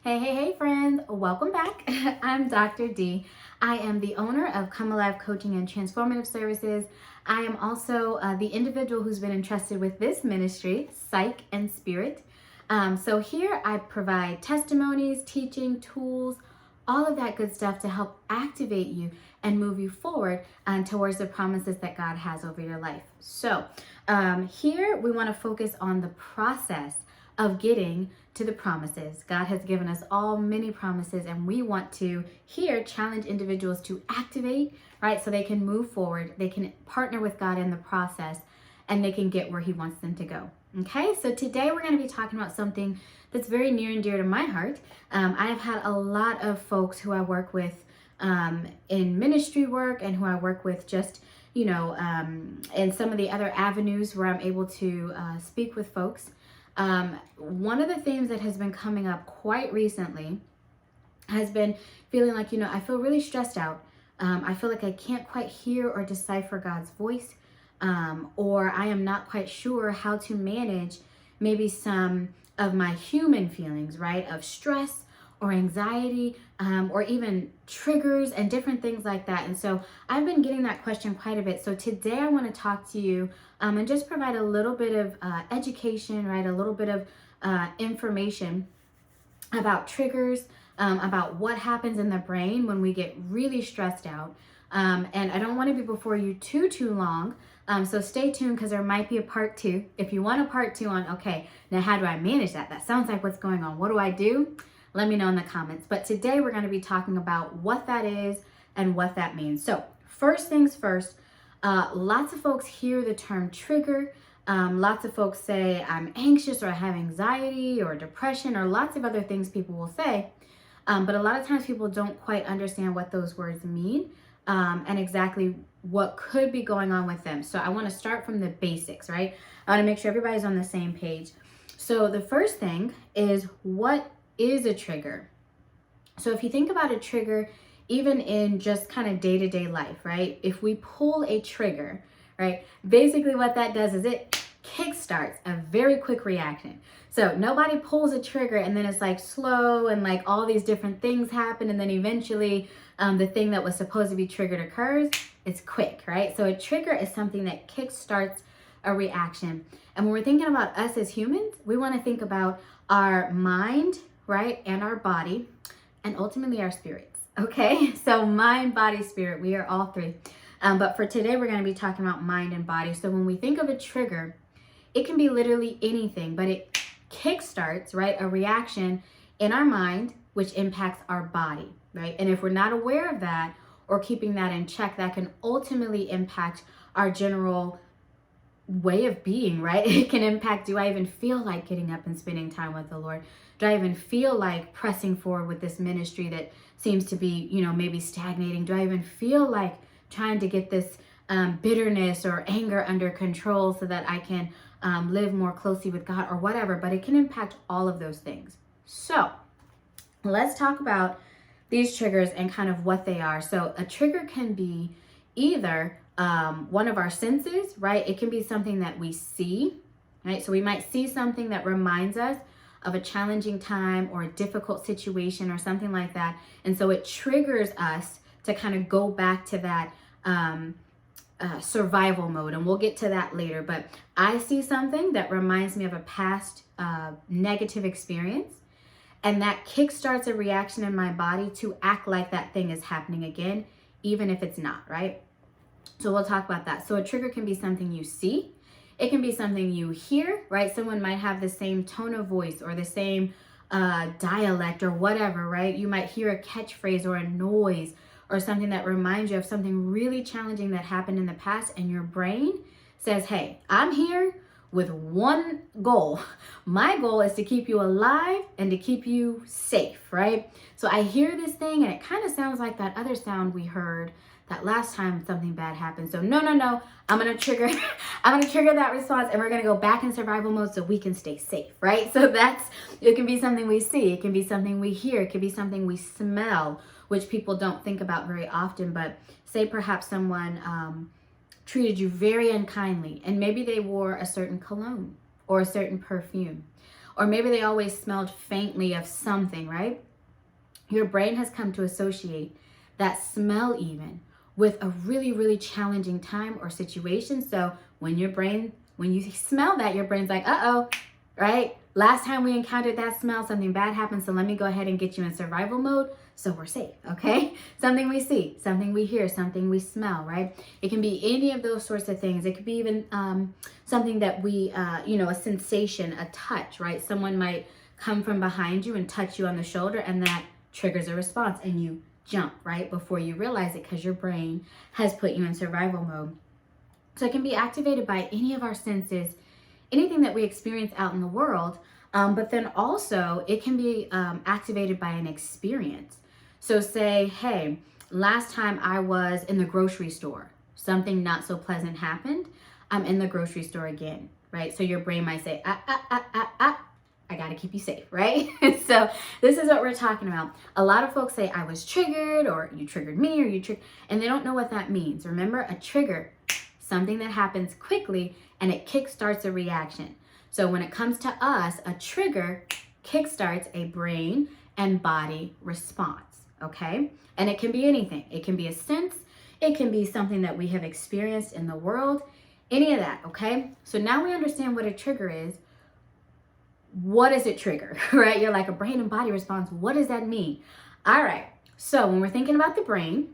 Hey, friends. Welcome back. I'm Dr. D. I am the owner of Come Alive Coaching and Transformative Services. I am also the individual who's been entrusted with this ministry, Psych and Spirit. So here I provide testimonies, teaching, tools, all of that good stuff to help activate you and move you forward towards the promises that God has over your life. So here we want to focus on the process of getting to the promises. God has given us all many promises, and we want to here challenge individuals to activate, right? So they can move forward, they can partner with God in the process, and they can get where He wants them to go. Okay, so today we're going to be talking about something that's very near and dear to my heart. I've had a lot of folks who I work with in ministry work and who I work with just, in some of the other avenues where I'm able to speak with folks. One of the themes that has been coming up quite recently has been feeling like, I feel really stressed out. I feel like I can't quite hear or decipher God's voice, or I am not quite sure how to manage maybe some of my human feelings, right? Of stress or anxiety, or even triggers and different things like that. And so I've been getting that question quite a bit. So today I want to talk to you and just provide a little bit of education, right? A little bit of information about triggers, about what happens in the brain when we get really stressed out. And I don't want to be before you too long. So stay tuned because there might be a part 2. If you want a part 2 on, okay, now how do I manage that? That sounds like what's going on. What do I do? Let me know in the comments. But today we're going to be talking about what that is and what that means. So first things first, lots of folks hear the term trigger. Lots of folks say I'm anxious or I have anxiety or depression or lots of other things people will say. But a lot of times people don't quite understand what those words mean and exactly what could be going on with them. So I want to start from the basics, right? I want to make sure everybody's on the same page. So the first thing is, what is a trigger? So if you think about a trigger, even in just kind of day-to-day life, right? If we pull a trigger, right? Basically what that does is it kickstarts a very quick reaction. So nobody pulls a trigger and then it's like slow and like all these different things happen and then eventually the thing that was supposed to be triggered occurs. It's quick, right? So a trigger is something that kickstarts a reaction. And when we're thinking about us as humans, we want to think about our mind, right? And our body, and ultimately our spirits. Okay, so mind, body, spirit, we are all three. But for today, we're going to be talking about mind and body. So when we think of a trigger, it can be literally anything, but it kickstarts, right, a reaction in our mind, which impacts our body, right? And if we're not aware of that or keeping that in check, that can ultimately impact our general way of being, right? It can impact, do I even feel like getting up and spending time with the Lord? Do I even feel like pressing forward with this ministry that seems to be, maybe stagnating? Do I even feel like trying to get this bitterness or anger under control so that I can live more closely with God or whatever? But it can impact all of those things. So let's talk about these triggers and kind of what they are. So a trigger can be either one of our senses, right? It can be something that we see, right? So we might see something that reminds us of a challenging time or a difficult situation or something like that. And so it triggers us to kind of go back to that survival mode. And we'll get to that later. But I see something that reminds me of a past negative experience. And that kickstarts a reaction in my body to act like that thing is happening again, even if it's not, right? So we'll talk about that. So a trigger can be something you see. It can be something you hear, right? Someone might have the same tone of voice or the same dialect or whatever, right? You might hear a catchphrase or a noise or something that reminds you of something really challenging that happened in the past, and your brain says, hey, I'm here with one goal. My goal is to keep you alive and to keep you safe, right? So I hear this thing and it kind of sounds like that other sound we heard that last time something bad happened. So no, I'm gonna trigger that response, and we're gonna go back in survival mode so we can stay safe, right? So it can be something we see, it can be something we hear, it can be something we smell, which people don't think about very often. But say perhaps someone treated you very unkindly, and maybe they wore a certain cologne or a certain perfume, or maybe they always smelled faintly of something, right? Your brain has come to associate that smell even with a really, really challenging time or situation. So when you smell that, your brain's like, uh-oh, right? Last time we encountered that smell, something bad happened. So let me go ahead and get you in survival mode so we're safe, okay? Something we see, something we hear, something we smell, right? It can be any of those sorts of things. It could be even something that we, a sensation, a touch, right? Someone might come from behind you and touch you on the shoulder, and that triggers a response and you jump right before you realize it because your brain has put you in survival mode. So it can be activated by any of our senses, anything that we experience out in the world, but then also it can be activated by an experience. So say, hey, last time I was in the grocery store, something not so pleasant happened. I'm in the grocery store again, right? So your brain might say, I gotta keep you safe, right? So this is what we're talking about. A lot of folks say, I was triggered, or you triggered me, or and they don't know what that means. Remember, a trigger, something that happens quickly and it kickstarts a reaction. So when it comes to us, a trigger kickstarts a brain and body response, okay? And it can be anything. It can be a sense. It can be something that we have experienced in the world, any of that, okay? So now we understand what a trigger is. What does it trigger, right? You're like, a brain and body response. What does that mean? All right. So when we're thinking about the brain,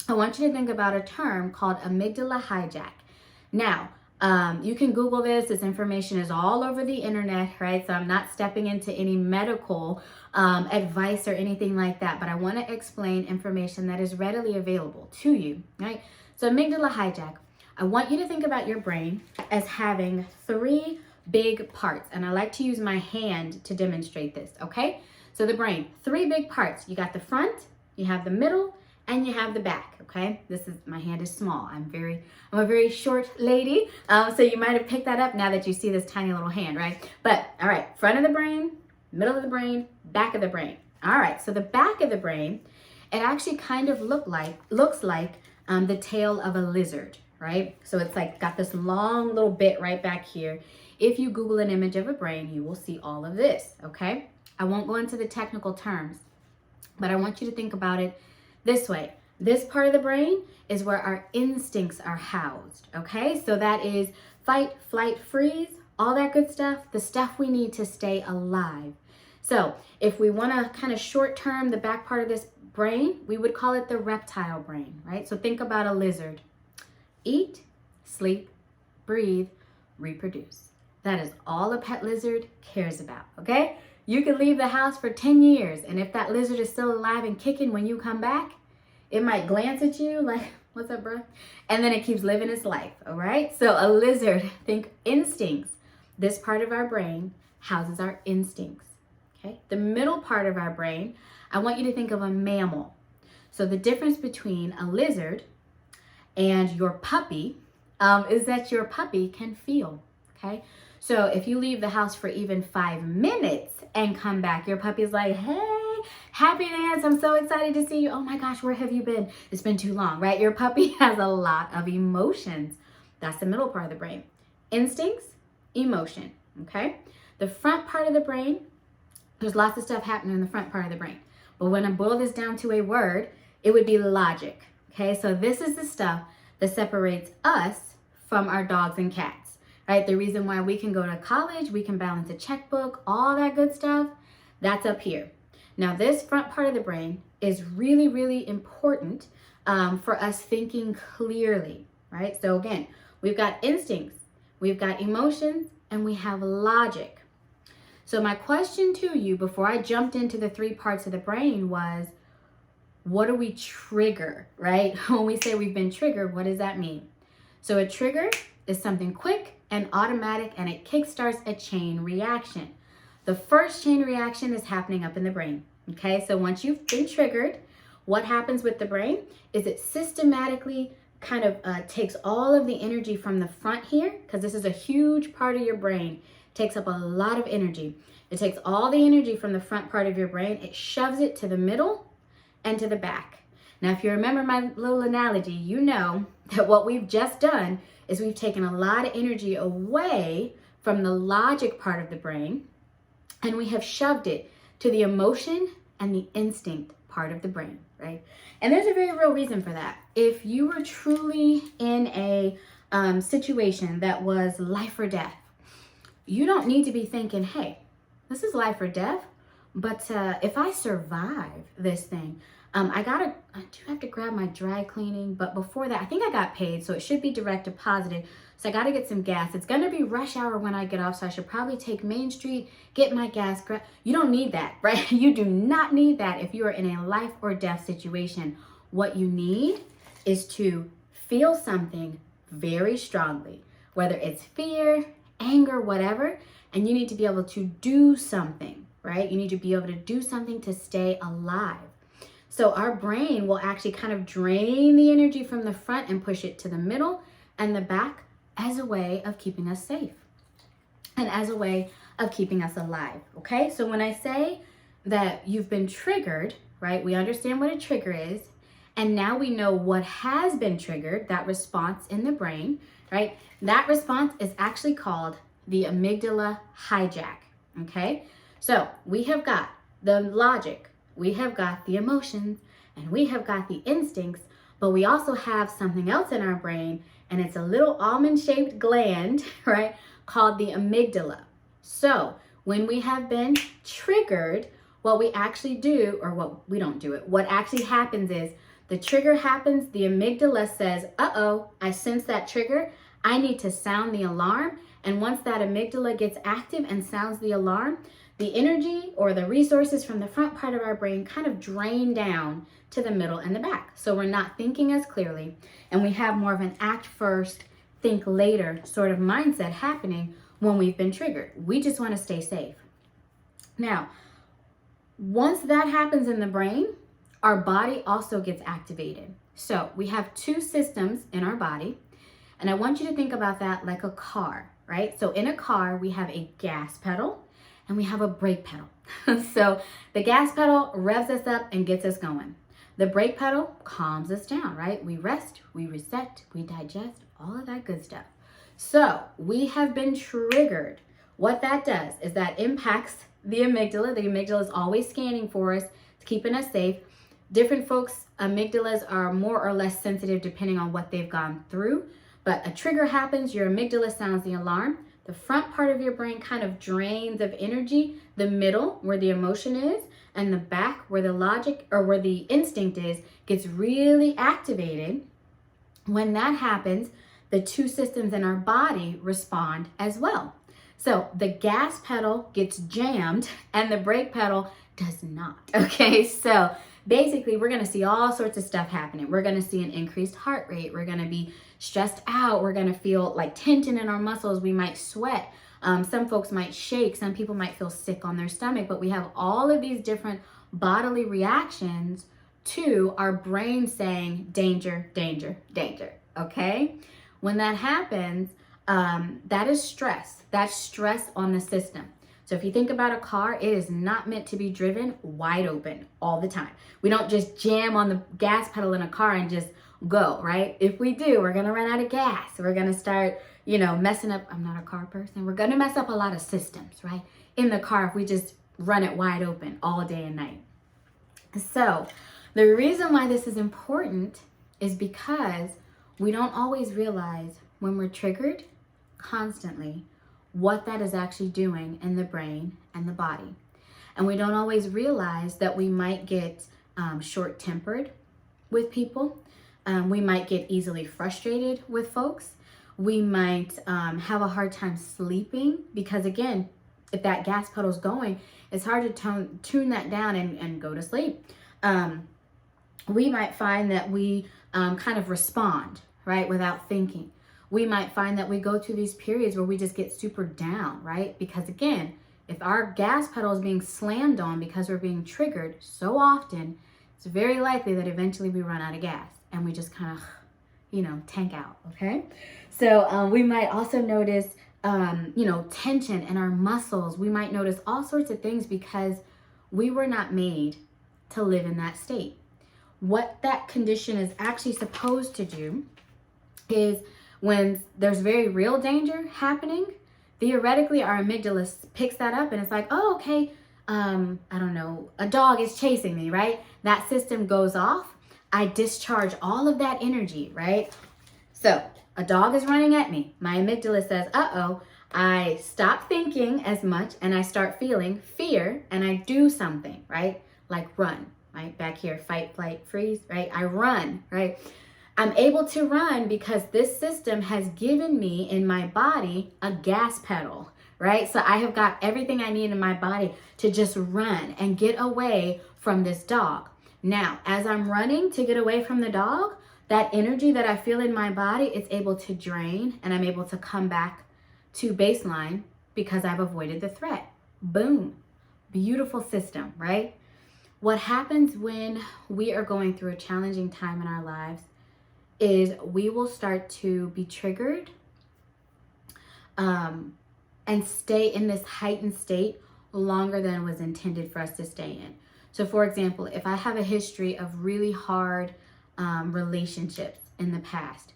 I want you to think about a term called amygdala hijack. Now, you can Google this. This information is all over the internet, right? So I'm not stepping into any medical advice or anything like that, but I want to explain information that is readily available to you, right? So amygdala hijack, I want you to think about your brain as having three big parts, and I like to use my hand to demonstrate this, okay? So the brain, three big parts. You got the front, you have the middle, and you have the back, okay? My hand is small. I'm a very short lady, so you might have picked that up now that you see this tiny little hand, right? But, all right, front of the brain, middle of the brain, back of the brain. All right, so the back of the brain, it actually kind of looks like the tail of a lizard, right? So it's like got this long little bit right back here. If you Google an image of a brain, you will see all of this, okay? I won't go into the technical terms, but I want you to think about it this way. This part of the brain is where our instincts are housed, okay? So that is fight, flight, freeze, all that good stuff, the stuff we need to stay alive. So if we want to kind of short term the back part of this brain, we would call it the reptile brain, right? So think about a lizard. Eat, sleep, breathe, reproduce. That is all a pet lizard cares about, okay? You could leave the house for 10 years, and if that lizard is still alive and kicking when you come back, it might glance at you like, what's up, bro? And then it keeps living its life, all right? So a lizard, think instincts. This part of our brain houses our instincts, okay? The middle part of our brain, I want you to think of a mammal. So the difference between a lizard and your puppy is that your puppy can feel, okay? So if you leave the house for even 5 minutes and come back, your puppy's like, hey, happy dance, I'm so excited to see you. Oh my gosh, where have you been? It's been too long, right? Your puppy has a lot of emotions. That's the middle part of the brain. Instincts, emotion, okay? The front part of the brain, there's lots of stuff happening in the front part of the brain. But when I boil this down to a word, it would be logic, okay? So this is the stuff that separates us from our dogs and cats. Right? The reason why we can go to college, we can balance a checkbook, all that good stuff, that's up here. Now, this front part of the brain is really, really important for us thinking clearly, right? So again, we've got instincts, we've got emotions, and we have logic. So my question to you before I jumped into the three parts of the brain was, what do we trigger, right? When we say we've been triggered, what does that mean? So a trigger is something quick and automatic, and it kickstarts a chain reaction. The first chain reaction is happening up in the brain, okay? So once you've been triggered, what happens with the brain is it systematically kind of takes all of the energy from the front here, because this is a huge part of your brain, takes up a lot of energy. It takes all the energy from the front part of your brain, it shoves it to the middle and to the back. Now, if you remember my little analogy, you know that what we've just done is we've taken a lot of energy away from the logic part of the brain, and we have shoved it to the emotion and the instinct part of the brain, right? And there's a very real reason for that. If you were truly in a situation that was life or death, you don't need to be thinking, hey, this is life or death, but if I survive this thing, I do have to grab my dry cleaning, but before that, I think I got paid, so it should be direct deposited. So I got to get some gas. It's going to be rush hour when I get off, so I should probably take Main Street, get my gas. You don't need that, right? You do not need that if you are in a life or death situation. What you need is to feel something very strongly, whether it's fear, anger, whatever, and you need to be able to do something, right? You need to be able to do something to stay alive. So our brain will actually kind of drain the energy from the front and push it to the middle and the back as a way of keeping us safe and as a way of keeping us alive, okay? So when I say that you've been triggered, right, we understand what a trigger is, and now we know what has been triggered, that response in the brain, right? That response is actually called the amygdala hijack, okay? So we have got the logic, we have got the emotions, and we have got the instincts, but we also have something else in our brain, and it's a little almond-shaped gland, right, called the amygdala. So when we have been triggered, what we actually do, or what we don't do it, what actually happens is the trigger happens, the amygdala says, uh-oh, I sense that trigger, I need to sound the alarm. And once that amygdala gets active and sounds the alarm, the energy or the resources from the front part of our brain kind of drain down to the middle and the back. So we're not thinking as clearly, and we have more of an act first, think later sort of mindset happening when we've been triggered. We just want to stay safe. Now, once that happens in the brain, our body also gets activated. So we have two systems in our body, and I want you to think about that like a car, right? So in a car, we have a gas pedal and we have a brake pedal. So the gas pedal revs us up and gets us going. The brake pedal calms us down, right? We rest, we reset, we digest, all of that good stuff. So we have been triggered. What that does is that impacts the amygdala. The amygdala is always scanning for us, it's keeping us safe. Different folks' amygdalas are more or less sensitive depending on what they've gone through. But a trigger happens, your amygdala sounds the alarm. The front part of your brain kind of drains of energy, the middle where the emotion is, and the back where the logic or where the instinct is gets really activated. When that happens, the two systems in our body respond as well. So the gas pedal gets jammed and the brake pedal does not, okay? So basically, we're gonna see all sorts of stuff happening. We're gonna see an increased heart rate. We're gonna be stressed out. We're gonna feel like tension in our muscles. We might sweat. Some folks might shake. Some people might feel sick on their stomach. But we have all of these different bodily reactions to our brain saying, danger, danger, danger, okay? When that happens, that is stress. That's stress on the system. So if you think about a car, it is not meant to be driven wide open all the time. We don't just jam on the gas pedal in a car and just go, right? If we do, we're gonna run out of gas. We're gonna start, messing up. I'm not a car person. We're gonna mess up a lot of systems, right? In the car if we just run it wide open all day and night. So the reason why this is important is because we don't always realize when we're triggered constantly what that is actually doing in the brain and the body. And we don't always realize that we might get short-tempered with people. We might get easily frustrated with folks. We might have a hard time sleeping because, again, if that gas pedal's going, it's hard to tune that down and go to sleep. We might find that we kind of respond, right, without thinking. We might find that we go through these periods where we just get super down, right? Because again, if our gas pedal is being slammed on because we're being triggered so often, it's very likely that eventually we run out of gas and we just kind of, tank out, okay? So we might also notice, tension in our muscles. We might notice all sorts of things because we were not made to live in that state. What that condition is actually supposed to do is when there's very real danger happening, theoretically our amygdala picks that up and it's like, oh, okay, I don't know, a dog is chasing me, right? That system goes off. I discharge all of that energy, right? So a dog is running at me. My amygdala says, uh-oh. I stop thinking as much and I start feeling fear and I do something, right? Like run, right? Back here, fight, flight, freeze, right? I run, right? I'm able to run because this system has given me in my body a gas pedal, right? So I have got everything I need in my body to just run and get away from this dog. Now, as I'm running to get away from the dog, that energy that I feel in my body, it's able to drain and I'm able to come back to baseline because I've avoided the threat. Boom. Beautiful system, right? What happens when we are going through a challenging time in our lives is we will start to be triggered and stay in this heightened state longer than was intended for us to stay in. So for example, if I have a history of really hard relationships in the past,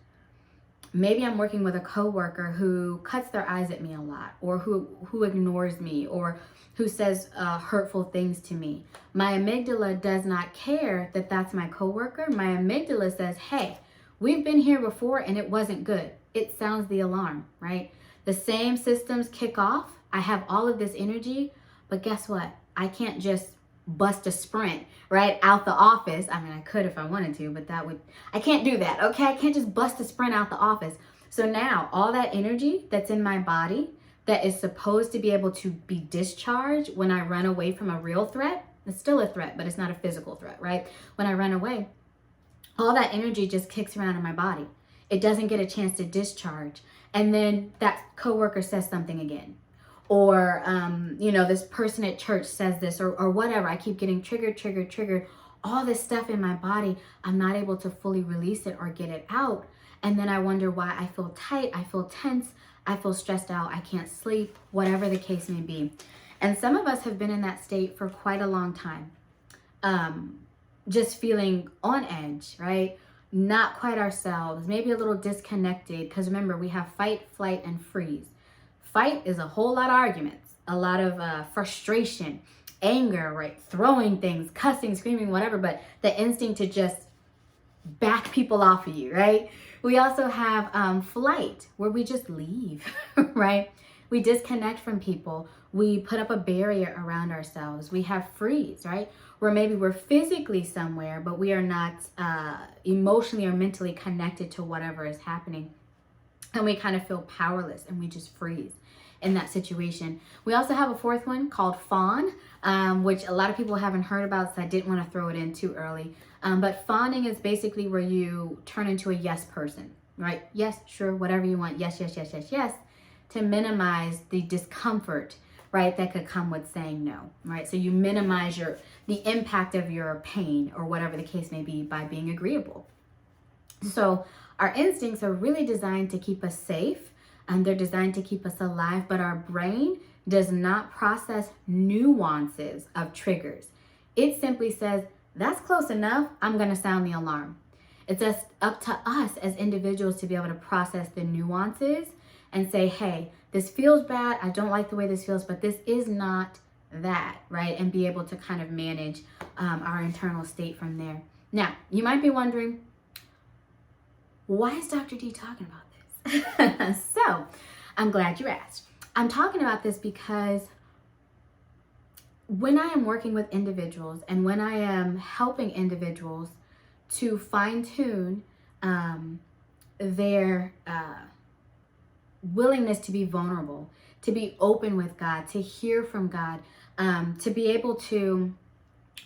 maybe I'm working with a coworker who cuts their eyes at me a lot, or who ignores me, or who says hurtful things to me. My amygdala does not care that that's my coworker. My amygdala says, hey, we've been here before and it wasn't good. It sounds the alarm, right? The same systems kick off. I have all of this energy, but guess what? I can't just bust a sprint right out the office. I mean, I could if I wanted to, but I can't do that, okay? I can't just bust a sprint out the office. So now all that energy that's in my body that is supposed to be able to be discharged when I run away from a real threat, it's still a threat, but it's not a physical threat, right? When I run away, all that energy just kicks around in my body. It doesn't get a chance to discharge. And then that coworker says something again. Or, this person at church says this or whatever. I keep getting triggered. All this stuff in my body, I'm not able to fully release it or get it out. And then I wonder why I feel tight, I feel tense, I feel stressed out, I can't sleep, whatever the case may be. And some of us have been in that state for quite a long time. Just feeling on edge, right? Not quite ourselves, maybe a little disconnected, because remember, we have fight, flight, and freeze. Fight is a whole lot of arguments, a lot of frustration, anger, right? Throwing things, cussing, screaming, whatever, but the instinct to just back people off of you, right? We also have flight, where we just leave, right? We disconnect from people. We put up a barrier around ourselves. We have freeze, right? Where maybe we're physically somewhere, but we are not emotionally or mentally connected to whatever is happening. And we kind of feel powerless and we just freeze in that situation. We also have a fourth one called fawn, which a lot of people haven't heard about, so I didn't want to throw it in too early. But fawning is basically where you turn into a yes person, right? Yes, sure, whatever you want. Yes, to minimize the discomfort, right, that could come with saying no, right? So you minimize the impact of your pain or whatever the case may be by being agreeable. So our instincts are really designed to keep us safe, and they're designed to keep us alive, but our brain does not process nuances of triggers. It simply says, that's close enough, I'm gonna sound the alarm. It's just up to us as individuals to be able to process the nuances and say, hey, this feels bad, I don't like the way this feels, but this is not that, right? And be able to kind of manage our internal state from there. Now, you might be wondering, why is Dr. D talking about this? So, I'm glad you asked. I'm talking about this because when I am working with individuals and when I am helping individuals to fine-tune their willingness to be vulnerable, to be open with God, to hear from God, to be able to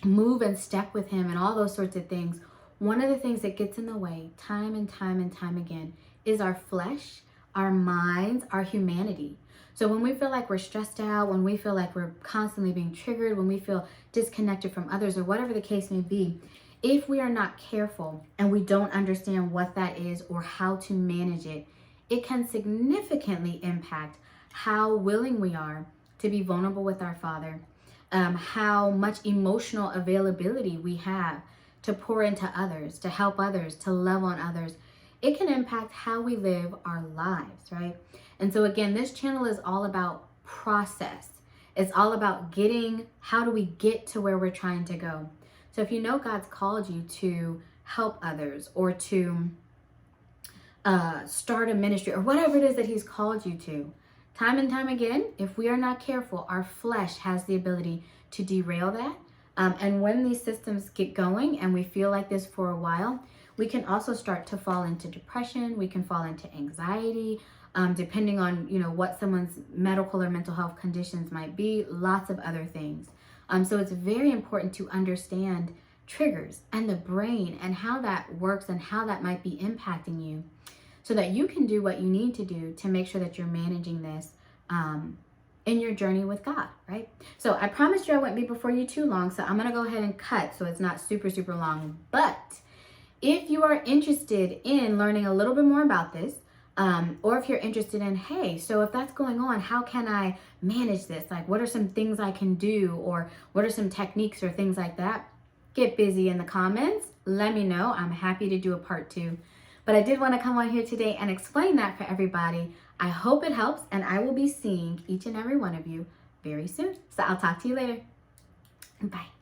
move and step with Him and all those sorts of things, one of the things that gets in the way time and time again is our flesh, our minds, our humanity. So when we feel like we're stressed out, when we feel like we're constantly being triggered, when we feel disconnected from others or whatever the case may be, if we are not careful and we don't understand what that is or how to manage it, it can significantly impact how willing we are to be vulnerable with our Father, how much emotional availability we have to pour into others, to help others, to love on others. it can impact how we live our lives, right? And so again, this channel is all about process. It's all about how do we get to where we're trying to go? So if you know God's called you to help others or to start a ministry or whatever it is that he's called you to, time and time again, if we are not careful, our flesh has the ability to derail that. And when these systems get going and we feel like this for a while, we can also start to fall into depression. We can fall into anxiety, depending on, what someone's medical or mental health conditions might be, lots of other things. So it's very important to understand triggers and the brain and how that works and how that might be impacting you so that you can do what you need to do to make sure that you're managing this in your journey with God, right? So I promised you I wouldn't be before you too long, so I'm going to go ahead and cut so it's not super, super long. But if you are interested in learning a little bit more about this, or if you're interested in, hey, so if that's going on, how can I manage this? Like, what are some things I can do? Or what are some techniques or things like that? Get busy in the comments. Let me know. I'm happy to do a part 2. But I did want to come on here today and explain that for everybody. I hope it helps, and I will be seeing each and every one of you very soon. So I'll talk to you later. Bye.